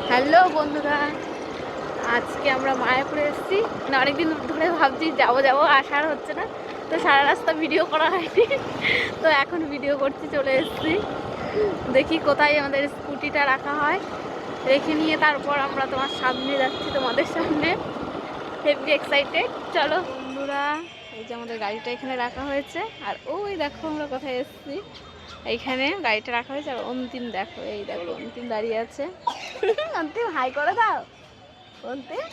Hello বন্ধুরা, আজকে আমরা মায়াপুরে এসেছি। অনেকদিন ধরে ভাবছি যাবো যাবো, আসার হচ্ছে না, তো সারা রাস্তা ভিডিও করা হয়নি। তো এখন ভিডিও করছি, চলে এসেছি। দেখি কোথায় আমাদের স্কুটিটা রাখা হয়, রেখে নিয়ে তারপর আমরা তোমার সামনে যাচ্ছি, তোমাদের সামনে। Heavy excited. চলো বন্ধুরা, এই যে আমাদের গাড়িটা এখানে রাখা হয়েছে, আর ওই দেখো আমরা কোথায় এসেছি। এইখানে গাড়িটা রাখা হয়েছে, আর অন্তিম দেখো, এই দেখো অন্তিম দাঁড়িয়ে আছে। অন্তিম হাই করে দাও। অন্তিম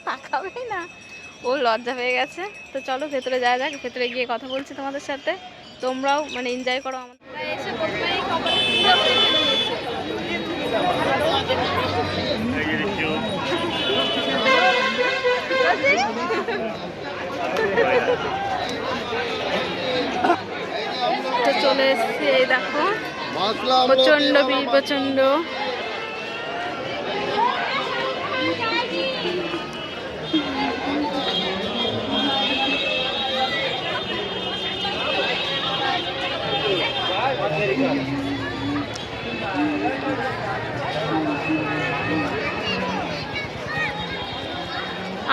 তাকাবেই না, ও লজ্জা পেয়ে গেছে। তো চলো ভেতরে যাওয়া যাক, ভেতরে গিয়ে কথা বলছি তোমাদের সাথে। তোমরাও মানে এনজয় করো। আমার এসে প্রথমেই কপালে পুরো কেটে নিয়েছে। তো চলে এসছি, এই দেখো প্রচন্ড ভিড়, প্রচন্ড।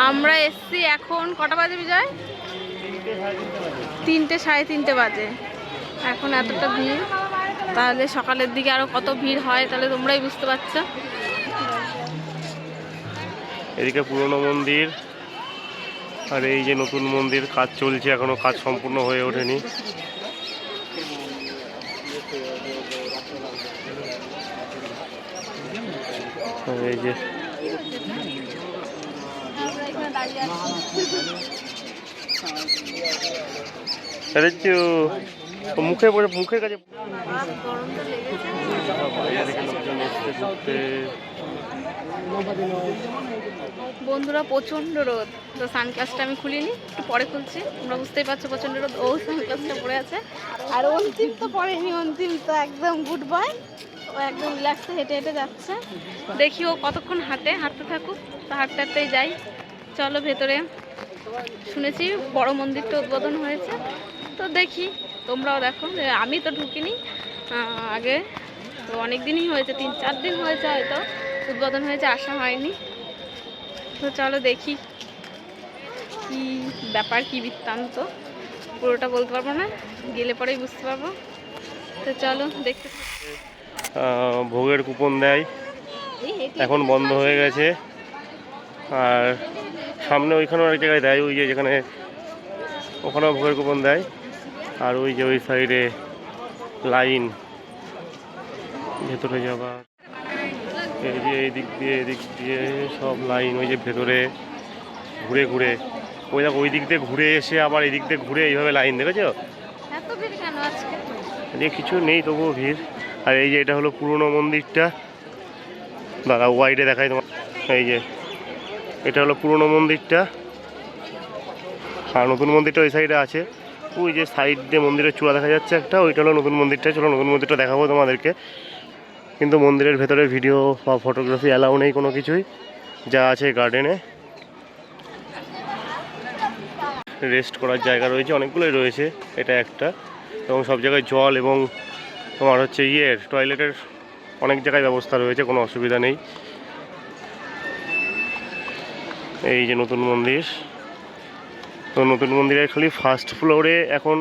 আমরা এসছি এখন কটা বাজে বিজয়? 3টে, 3:30 বাজে। এখন এতটা ভিড়, তাহলে সকালের দিকে আরো কত ভিড় হয় তাহলে তোমরাই বুঝতে পারছো। এদিকে পুরনো মন্দির, আর এই যে নতুন মন্দির, কাজ চলছে, এখনো কাজ সম্পূর্ণ হয়ে ওঠেনি। এই যে মুখের কাছে বন্ধুরা প্রচন্ড রোদ, তো সানগ্লাসটা আমি খুলিনি, একটু পরে খুলছি। তোমরা বুঝতেই পারছো প্রচন্ড রোদ। ও সানগ্লাসটা পরে আছে, আর অন্তিম তো পরেনি। অন্তিম তো একদম গুড বয়, ও একদম রিল্যাক্সে হেঁটে হেঁটে যাচ্ছে। দেখি ও কতক্ষণ হাঁটতে থাকুক, তো হাঁটতে হাঁটতেই যাই। চলো ভেতরে। শুনেছি বড় মন্দিরটা উদ্বোধন হয়েছে, তো দেখি, তোমরাও দেখো। আমি তো ঢুকিনি আগে, তো অনেক দিনই হয়েছে, 3-4 দিন হয়েছে হয়তো উদ্বোধন হয়েছে, আসা হয়নি। তো চলো দেখি কি ব্যাপার, কি বৃত্তান্ত, পুরোটা বলতে পারবো না, গেলে পরেই বুঝতে পারবো। তো চলো দেখতে। ভোগের কুপন দেয়, এখন বন্ধ হয়ে গেছে। আর সামনে ওইখানেও এক জায়গায় দেয়, ওই যে যেখানে, ওখানেও ভোগের কুপন দেয়। আর ওই যে ওই সাইডে লাইন ভেতরে যাবার, এই যে এদিক দিয়ে সব লাইন, ওই যে ভেতরে ঘুরে ঘুরে, ওই দেখো ওই দিক দিয়ে ঘুরে এসে আবার এই দিক দিয়ে ঘুরে এইভাবে লাইন, দেখেছো? এত ভিড় কেন আজকে? যে কিছু নেই, তবুও ভিড়। আর এই যে এটা হলো পুরনো মন্দিরটা, দাদা ওয়াইডে দেখাই তোমার। এই যে এটা হলো পুরনো মন্দিরটা, আর নতুন মন্দিরটা ওই সাইডে আছে। ওই যে সাইড দিয়ে মন্দিরের চূড়া দেখা যাচ্ছে একটা, ওইটা হলো নতুন মন্দিরটা। চলো নতুন মন্দিরটা দেখাবো তোমাদেরকে, কিন্তু মন্দিরের ভেতরে ভিডিও বা ফটোগ্রাফি অ্যালাউ নেই কোনো কিছুই, যা আছে গার্ডেনে। রেস্ট করার জায়গা রয়েছে, অনেকগুলোই রয়েছে, এটা একটা। এবং সব জায়গায় জল এবং তোমার হচ্ছে টয়লেটের অনেক জায়গায় ব্যবস্থা রয়েছে, কোনো অসুবিধা নেই। এই যে নতুন মন্দির, তো নতুন মন্দিরের খালি ফার্স্ট ফ্লোরে এখন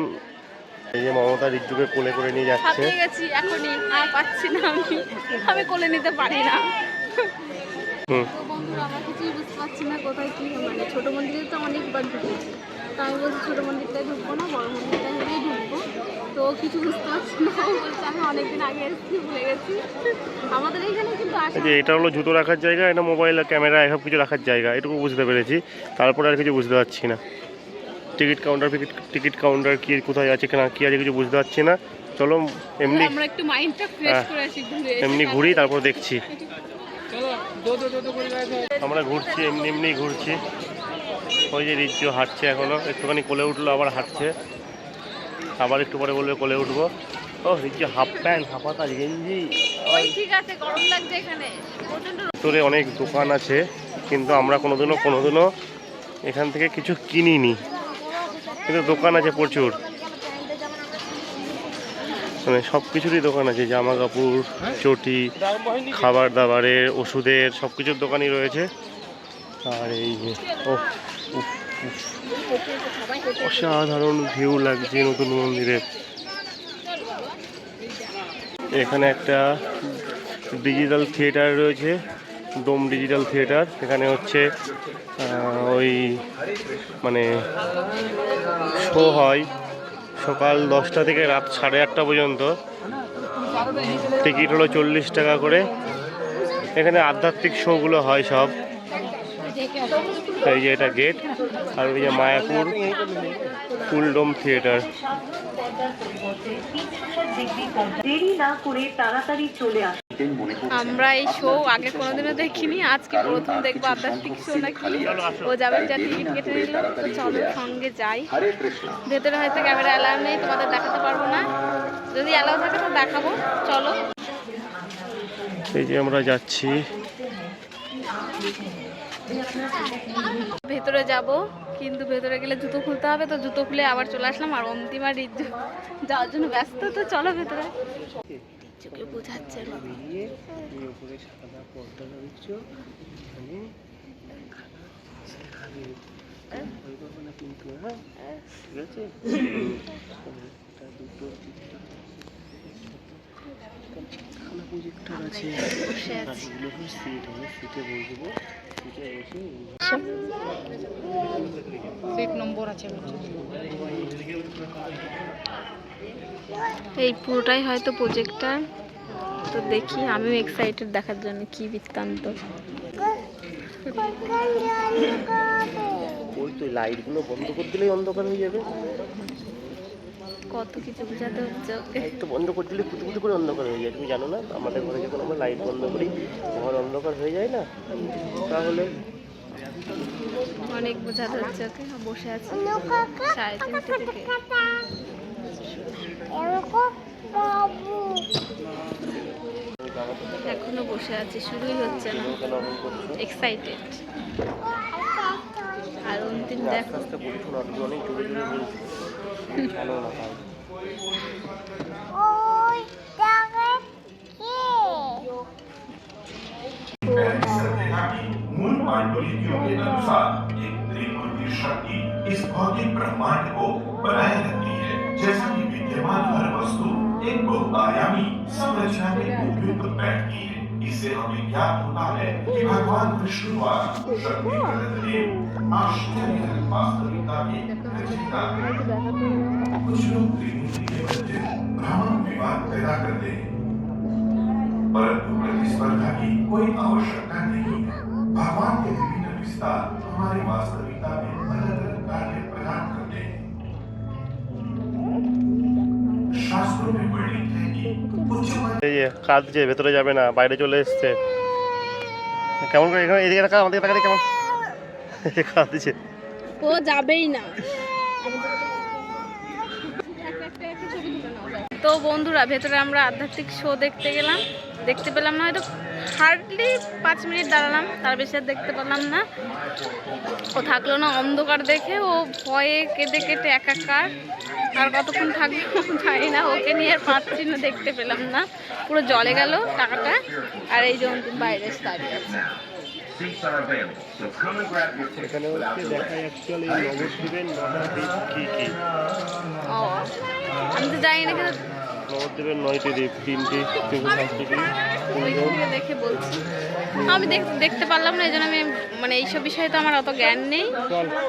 এই যে মমতা রিজ্জুকে কোলে করে নিয়ে যাচ্ছে। এখনই আর পাচ্ছি না, আমি কোলে নিতে পারি না। তো বন্ধুরা, আমরা কিছুই বুঝতে পারছি না কোথায় কি, মানে ছোট মন্দিরে তো অনেকবার ঢুকেছি, তো আমি বলছি ছোট মন্দিরটাই ঢুকবো না, বড় মন্দিরটাই হলেই ঢুকবো। তো কিছু বুঝতে পারছি না, বলছে আমি অনেকদিন আগে এসেছি, ভুলে গেছি। আমাদের এখানে কিন্তু এটা হলো জুতো রাখার জায়গা, এটা মোবাইল ক্যামেরা এসব কিছু রাখার জায়গা, এটুকু বুঝতে পেরেছি। তারপরে আর কিছু বুঝতে পারছি না। টিকিট কাউন্টার কি কোথায় আছে, কিনা কি আছে কিছু বুঝতে পারছি না। চলো এমনি আমরা একটু মাইন্ডটা ফ্রেশ করে আসি, এমনি ঘুরি, তারপর দেখছি। আমরা ঘুরছি, এমনি ঘুরছি। ওই যে রিজ্জু হাঁটছে, এখনো একটুখানি কোলে উঠলো, আবার হাঁটছে, আবার একটু পরে বলবে কোলে উঠবো। ও রিজ্জু হাফ প্যান্ট, হাফাতা গেঞ্জি। ঠিক আছে, গরম লাগছে এখানে প্রচন্ড। ভিতরে অনেক দোকান আছে, কিন্তু আমরা কোনোদিনও এখান থেকে কিছু কিনিনি, কিন্তু দোকান আছে প্রচুর। মানে সব কিছুরই দোকান আছে, জামা কাপড়, চটি, খাবার দাবারের, ওষুধের, সব কিছুর দোকানই রয়েছে। আর এই যে অসাধারণ ভিউ লাগছে নতুন মন্দিরের। এখানে একটা ডিজিটাল থিয়েটার রয়েছে, ডোম ডিজিটাল থিয়েটার। এখানে হচ্ছে ওই মানে শো হয় সকাল 10টা থেকে রাত 8:30 পর্যন্ত। টিকিট হলো 40 টাকা করে। এখানে আধ্যাত্মিক শোগুলো হয় সব। এই যে এটা গেট, আর ওই যে মায়াপুর ফুলডোম থিয়েটার। আমরা এই শো আগে কোনোদিনও দেখিনি, আজকে প্রথম দেখবো আধ্যাত্মিক শো নাকি। ও যাবে, যা টিকিট কেটে নিল, তো চলো সঙ্গে যাই। ভেতরে হয়তো ক্যামেরা অ্যালাউ নেই, তোমাদের দেখাতে পারবো না, যদি অ্যালাউ থাকে তো দেখাবো। চলো, এই যে আমরা যাচ্ছি। ভেতরে যাব, কিন্তু ভেতরে গেলে জুতো খুলতে হবে, তো জুতো খুলে আবার চলে আসলাম। আর অন্তিম আর রিজু যাওয়ার জন্য ব্যস্ত, তো চলো ভেতরে। চোখে বোঝাচ্ছে এই পুরোটাই হয়তো প্রজেক্টর। তো দেখি, আমিও এক্সাইটেড দেখার জন্য কি বৃত্তান্ত। ওই তো লাইটগুলো বন্ধ করে দিলেই অন্ধকার হয়ে যাবে। কত কিছু বোঝাতে হচ্ছে ওকে। লাইট বন্ধ করে দিলে পুটু পুটু করে অন্ধকার হয়ে যায়। তুমি জানো না, আমাদের ঘরে যখন আমরা লাইট বন্ধ করি ঘর অন্ধকার হয়ে যায় না? তাহলে অনেক বোঝাতে হচ্ছে ওকে। বসে আছে 3:30 থেকে। এখনো বসে আছি, শুরুই হচ্ছে না। এক্সাইটেড। আর অন্তিম দেখো, অনেক জোরে জোরে বলছি, জানো না তাই। मूल पांडुलिपियों के अनुसार एक त्रिमूर्ति शक्ति इस भौतिक ब्रह्मांड को बनाए रखती है। जैसा कि विद्यमान हर वस्तु एक बहुआयामी संरचना में उपयुक्त बैठती है। इससे हमें ज्ञात होता है कि भगवान विष्णु द्वारा शक्ति प्रदत्त एक आश्चर्यजनक वास्तविकता की रचयिता है। कुछ लोग त्रिमूर्ति के मध्य भ्रामक विवाद पैदा करते हैं, परंतु प्रतिस्पर्धा की कोई आवश्यकता नहीं है। भगवान के विभिन्न विस्तार हमारी वास्तविकता में अलग अलग कार्य प्रदान करते हैं। शास्त्रों में वर्णित है कि এই যে কাঁদছে, ভেতরে যাবে না, বাইরে চলে এসছে। কেমন করে এখানে এদিকে টাকা, আমাদের টাকা কেমন কাঁদছে। ও যাবেই না। তো বন্ধুরা, ভেতরে আমরা আধ্যাত্মিক শো দেখতে গেলাম, দেখতে পেলাম না, হয়তো হার্ডলি 5 মিনিট দাঁড়ালাম, তার বেশি আর দেখতে পেলাম না। ও থাকলো না, অন্ধকার দেখে ও ভয়ে কেঁদে কেটে একাকার। আর কতক্ষণ থাকলো জানি না, ওকে নিয়ে আর পাচ্ছি না, দেখতে পেলাম না, পুরো জলে গেল টাকাটা। আর এই যে অন্তিম বাইরে দাঁড়িয়ে আছে। এখানে হচ্ছে দেখায় অ্যাকচুয়ালি নবদ্বীপের 9টা দ্বীপ কী কী। ও, আমি তো জানি না, কিন্তু নবদ্বীপের 9টি দ্বীপ, 3টি 360টি। ওইখানে দেখে বলছি। আমি দেখতে পারলাম না, এই জন্য আমি মানে এইসব বিষয়ে তো আমার অত জ্ঞান নেই,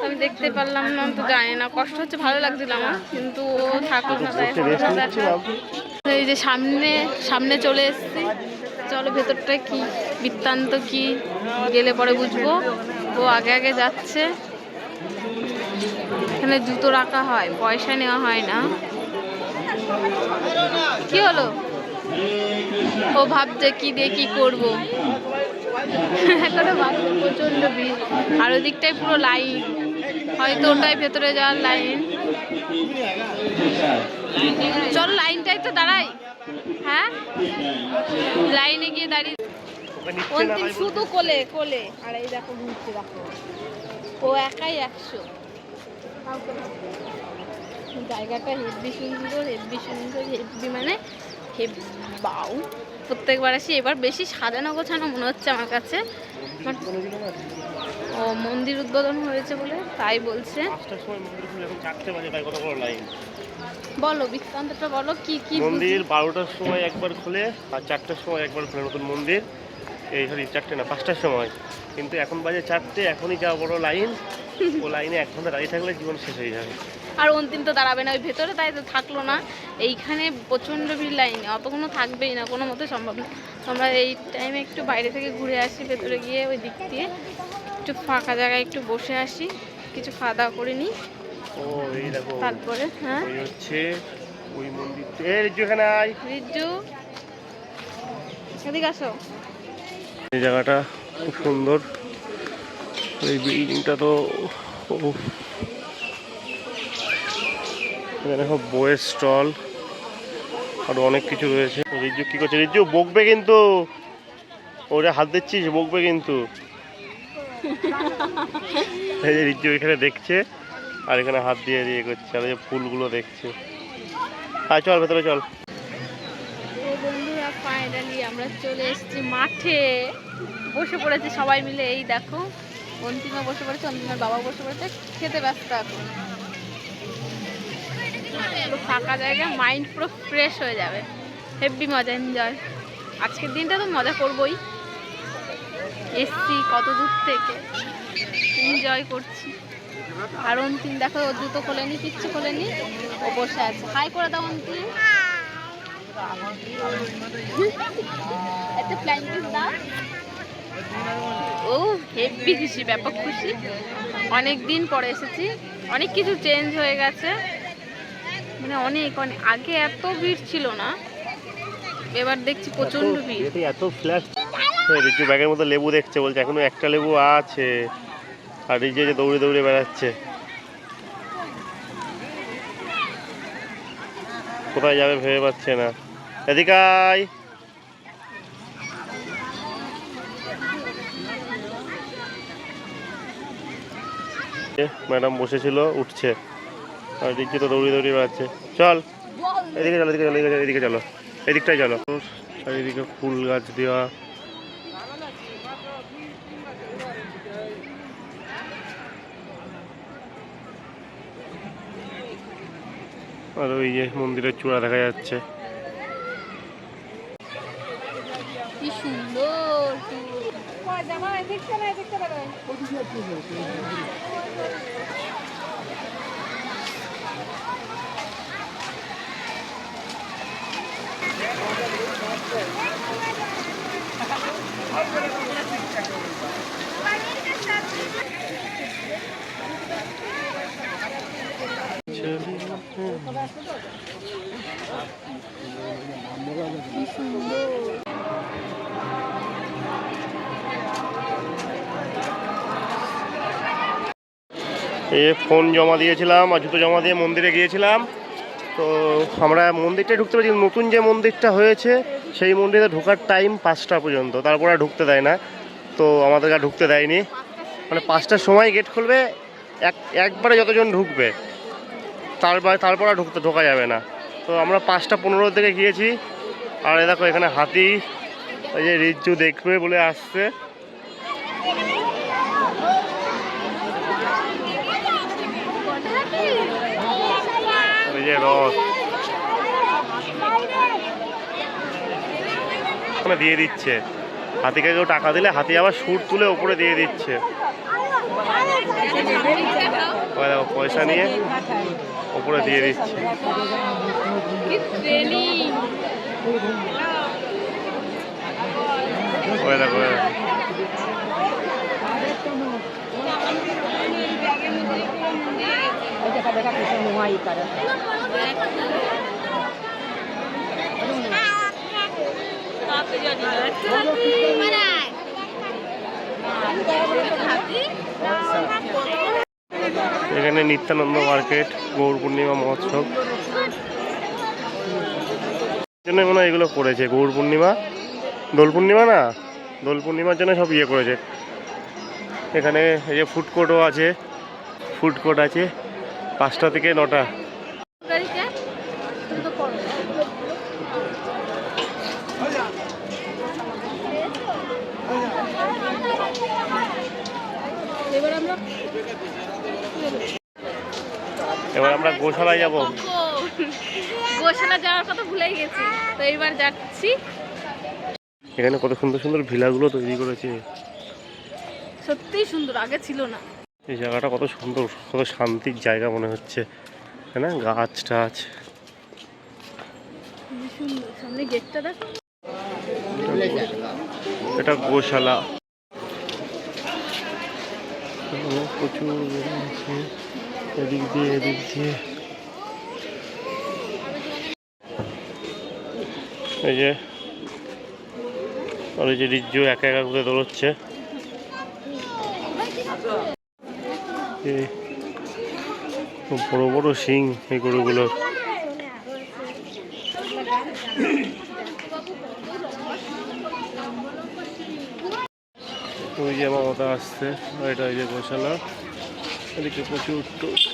আমি দেখতে পারলাম না, তো জানি না। কষ্ট হচ্ছে, ভালো লাগছিল আমার, কিন্তু ও থাকলো না, তাই এই যে সামনে চলে এসেছি। চলো ভেতরটা কি বৃত্তান্ত কি, গেলে পরে বুঝবো। ও আগে আগে যাচ্ছে। এখানে জুতো রাখা হয়, পয়সা নেওয়া হয় না। কি হলো? ও ভাবছে কি দিয়ে কি করবো। এখনো বাকি প্রচন্ড ভিড়, আর ওদিকটাই পুরো লাইন, হয়তো ওটাই ভেতরে যাওয়ার লাইন। চল লাইনটাই তো দাঁড়াই। হ্যাঁ, লাইনে গিয়ে দাঁড়িয়ে অন্তিম শুধু কোলে কোলে। আর এই দেখো ঘুরছে, দেখো ও একাই 100। জায়গাটা হেব্বি সুন্দর, হেব্বি সুন্দর, হেব্বি মানে বাউ। প্রত্যেকবার আসি, এবার বেশি সাজানো গোছানো মনে হচ্ছে আমার কাছে। ও মন্দির উদ্বোধন হয়েছে বলে তাই বলছে। বলো বৃত্তান্তটা বলো, কি কি মন্দির 12টার সময় একবার খোলে আর 4টার সময় একবার খোলে নতুন মন্দির। এই সরি 4টে না 5টার সময়, কিন্তু এখন বাজে 4টে, এখনই যা বড় লাইন। ও লাইনে 1 ঘন্টা দাঁড়িয়ে থাকলে জীবন শেষ হয়ে যাবে। আর অন্তিম তো দাঁড়াবে না ওই ভেতরে, তাই তো থাকলো না। এইখানে প্রচণ্ড ভিড় লাইনে, অতক্ষণ থাকবেই না, কোনো মতে সম্ভব না। আমরা এই টাইমে একটু বাইরে থেকে ঘুরে আসি, ভেতরে গিয়ে ওই দিক দিয়ে একটু ফাঁকা জায়গায় একটু বসে আসি, কিছু খাওয়া দাওয়া করে নিই। ও এই দেখো তারপরে হ্যাঁ ওই হচ্ছে ওই মন্দির। এই রিজ্জু এখানে আয়, রিজ্জু এদিকে আসো। এই জায়গাটা খুব সুন্দর। এই বিল্ডিংটা তো এখানে সব বইয়ের স্টল আর অনেক কিছু রয়েছে। রিজ্জু কি করছে? রিজ্জু বকবে কিন্তু, ওরা হাত দিচ্ছিস, বকবে কিন্তু। এই যে রিজ্জু এখানে দেখছে আর এখানে হাত দিয়ে দিয়ে করছে, আর এই যে ফুলগুলো দেখছে। আয় চল ভেতরে চল। তো বন্ধুরা ফাইনালি আমরা চলে এসেছি মাঠে, বসে পড়েছে সবাই মিলে। এই দেখো অন্তিমা বসে পড়েছে, অন্তিমার বাবা বসে পড়েছে, খেতে ব্যস্ত এখন। পুরো ফাঁকা জায়গা, মাইন্ড পুরো ফ্রেশ হয়ে যাবে, হেভি মজা, এনজয়। আজকের দিনটা তো মজা করবোই, এসছি কত দূর থেকে, এনজয় করছি। আর অন্তিম দেখো, ও জুতো খোলেনি, কিচ্ছু খোলেনি, ও বসে আছে। হাই করে দাও অন্তিম, একটা ফ্লাইং কিস দাও। ও হেভি খুশি, ব্যাপক খুশি। অনেক দিন পরে এসেছি, অনেক কিছু চেঞ্জ হয়ে গেছে, মানে অনেক অনেক। আগে এত ভিড় ছিল না, এবার দেখছি প্রচন্ড ভিড়। এত ফ্ল্যাশ। রিজু ব্যাগের মধ্যে লেবু দেখছে, বলছে এখনো একটা লেবু আছে। আর রিজু যে দৌড়ে দৌড়ে বেড়াচ্ছে, কোথায় যাবে ভেবে পাচ্ছে না। এদিকে আয়। ম্যাডাম বসেছিল, উঠছে, আর রিজু তো দৌড়ে দৌড়ে বেড়াচ্ছে। চল এদিকে চলো, এদিকে চলো, এদিকে চলো, এদিকটাই চলো। আর এদিকে ফুল গাছ দেওয়া। আর ওই যে মন্দিরের চূড়া দেখা যাচ্ছে। কি সুন্দর। ফোন জমা দিয়েছিলাম আর জুতো জমা দিয়ে মন্দিরে গিয়েছিলাম। তো আমরা মন্দিরটায় ঢুকতে পারছি, নতুন যে মন্দিরটা হয়েছে সেই মন্দিরে ঢোকার টাইম 5টা পর্যন্ত, তারপর আর ঢুকতে দেয় না। তো আমাদেরকে আর ঢুকতে দেয়নি, মানে 5টার সময় গেট খুলবে, একবারে যতজন ঢুকবে, তারপর আর ঢোকা যাবে না। তো আমরা 5টা 15 থেকে গিয়েছি। আর এ দেখো এখানে হাতি, ওই যে রিজ্জু দেখবে বলে আসছে। ওই যে রথ ওখানে দিয়ে দিচ্ছে, হাতিকে কেউ টাকা দিলে হাতি আবার সুর তুলে উপরে দিয়ে দিচ্ছে। দেখো পয়সা নিয়ে উপরে দিয়ে দিচ্ছে। ওই দেখো এখানে নিত্যানন্দ মার্কেট, গৌর পূর্ণিমা মহোৎসব জন্য মনে হয় এগুলো করেছে। গৌর পূর্ণিমা, দোল পূর্ণিমা না, দোল পূর্ণিমার জন্য সব ইয়ে করেছে। এখানে এই যে ফুড কোর্টও আছে, ফুড কোর্ট আছে 5টা থেকে 9টা। এবার আমরা গোশালায় যাব। গোশালা যাওয়ার কথা ভুলেই গেছি, তো এইবার যাচ্ছি। এখানে কত সুন্দর সুন্দর ভিলাগুলো তৈরি করেছে, সত্যিই সুন্দর, আগে ছিল না। এই জায়গাটা কত সুন্দর, কত শান্তির জায়গা মনে হচ্ছে, তাই না? গাছ টাছ, সুন্দর। সামনে গেটটা দেখো। এটা গোশালা। প্রচুর এদিক দিয়ে এদিক দিয়ে। এই যে আর এই যে রিজ্জু একা একা করে দৌড়চ্ছে। খুব বড় বড় শিং এই গরুগুলোর। ওই যে মমতা আসছে, এটা ওই যে গোশালা, এদিকে প্রচুর টোটো।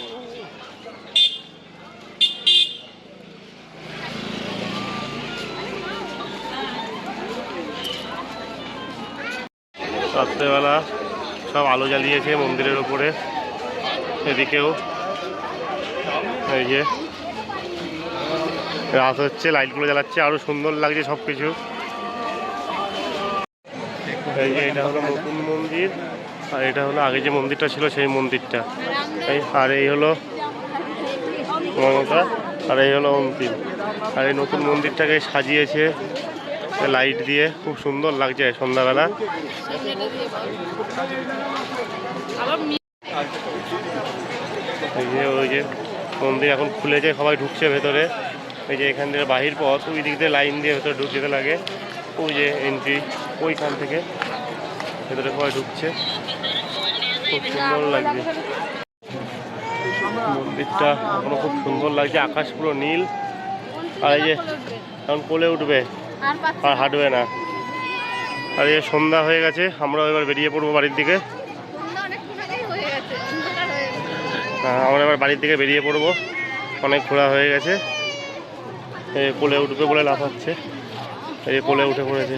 রাত্রেবেলা সব আলো জ্বালিয়েছে মন্দিরের উপরে, এদিকেও এই যে রাত হচ্ছে, লাইটগুলো জ্বালাচ্ছে, আরো সুন্দর লাগছে সব কিছু। এই যে এটা হলো নতুন মন্দির, আর এটা হলো আগে যে মন্দিরটা ছিল সেই মন্দিরটা। আর এই হলো মমতা, আর এই হলো অন্তিম। আর এই নতুন মন্দিরটাকে সাজিয়েছে লাইট দিয়ে, খুব সুন্দর লাগছে সন্ধ্যাবেলা। এই যে ওই যে মন্দির এখন খুলেছে, সবাই ঢুকছে ভেতরে। এই যে এখান থেকে বাহির পথ, ওই দিক দিয়ে লাইন দিয়ে ভেতরে ঢুকতে লাগে। ওই যে এন্ট্রি, ওইখান থেকে ভেতরে সবাই ঢুকছে, খুব সুন্দর লাগছে মন্দিরটা। এখনো খুব সুন্দর লাগছে, আকাশ পুরো নীল। আর এই যে এখন কোলে উঠবে আর হাঁটবে না। আর এই সন্ধ্যা হয়ে গেছে, আমরা এবার বেরিয়ে পড়বো বাড়ির দিকে। আমরা এবার বাড়ির দিকে বেরিয়ে পড়বো, অনেক ঘোরা হয়ে গেছে। এই কোলে উঠবে বলে লাফাচ্ছে, এই কোলে উঠে পড়েছে।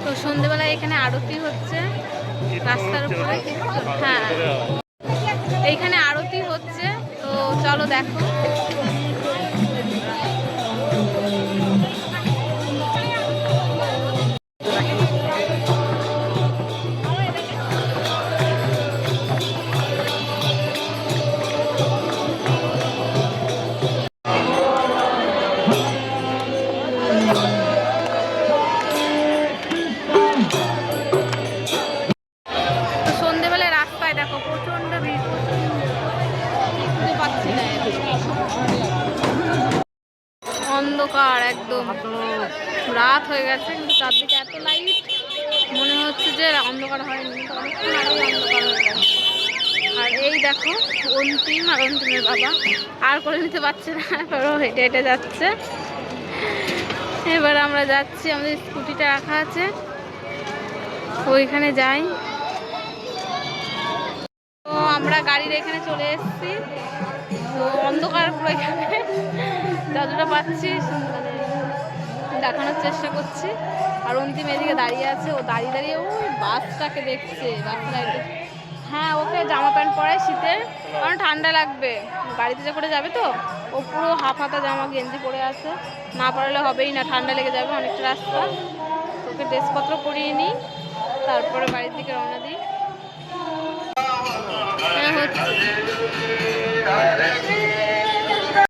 তো সন্ধ্যেবেলায় এখানে আরতি হচ্ছে রাস্তার উপরে। হ্যাঁ, এইখানে আরতি হচ্ছে, তো চলো দেখো। সন্ধ্যেবেলায় রাস্তায় দেখো প্রচন্ড ভিড়, বুঝতে পারছি না, অন্ধকার একদম, রাত হয়ে গেছে কিন্তু চারদিকে এত লাইট, মনে হচ্ছে যে অন্ধকার হয়নি, অনেকক্ষণ আগেই অন্ধকার হয়ে গেছে। আর এই দেখো অন্তিম, আর অন্তিমের বাবা আর করে নিতে পারছে না, হেঁটে হেঁটে যাচ্ছে। এবার আমরা যাচ্ছি, আমাদের স্কুটিটা রাখা আছে, ওইখানে যাই। তো আমরা গাড়ির এখানে চলে এসেছি, তো অন্ধকার পুরো এখানে, যতটা পাচ্ছি দেখানোর চেষ্টা করছি। আর অন্তিম এদিকে দাঁড়িয়ে আছে, ও দাঁড়িয়ে দাঁড়িয়ে ওই বাসটাকে দেখছে, বাসটা। হ্যাঁ, ওকে জামা প্যান্ট পরায় শীতের, কারণ ঠান্ডা লাগবে, গাড়িতে যে করে যাবে তো। ও পুরো হাফ হাতা জামা গেঞ্জি পরে আছে, না পরালে হবেই না, ঠান্ডা লেগে যাবে অনেকটা রাস্তা। ওকে ড্রেসপত্র পরিয়ে নিই, তারপরে বাড়ির দিকে রওনা দিই।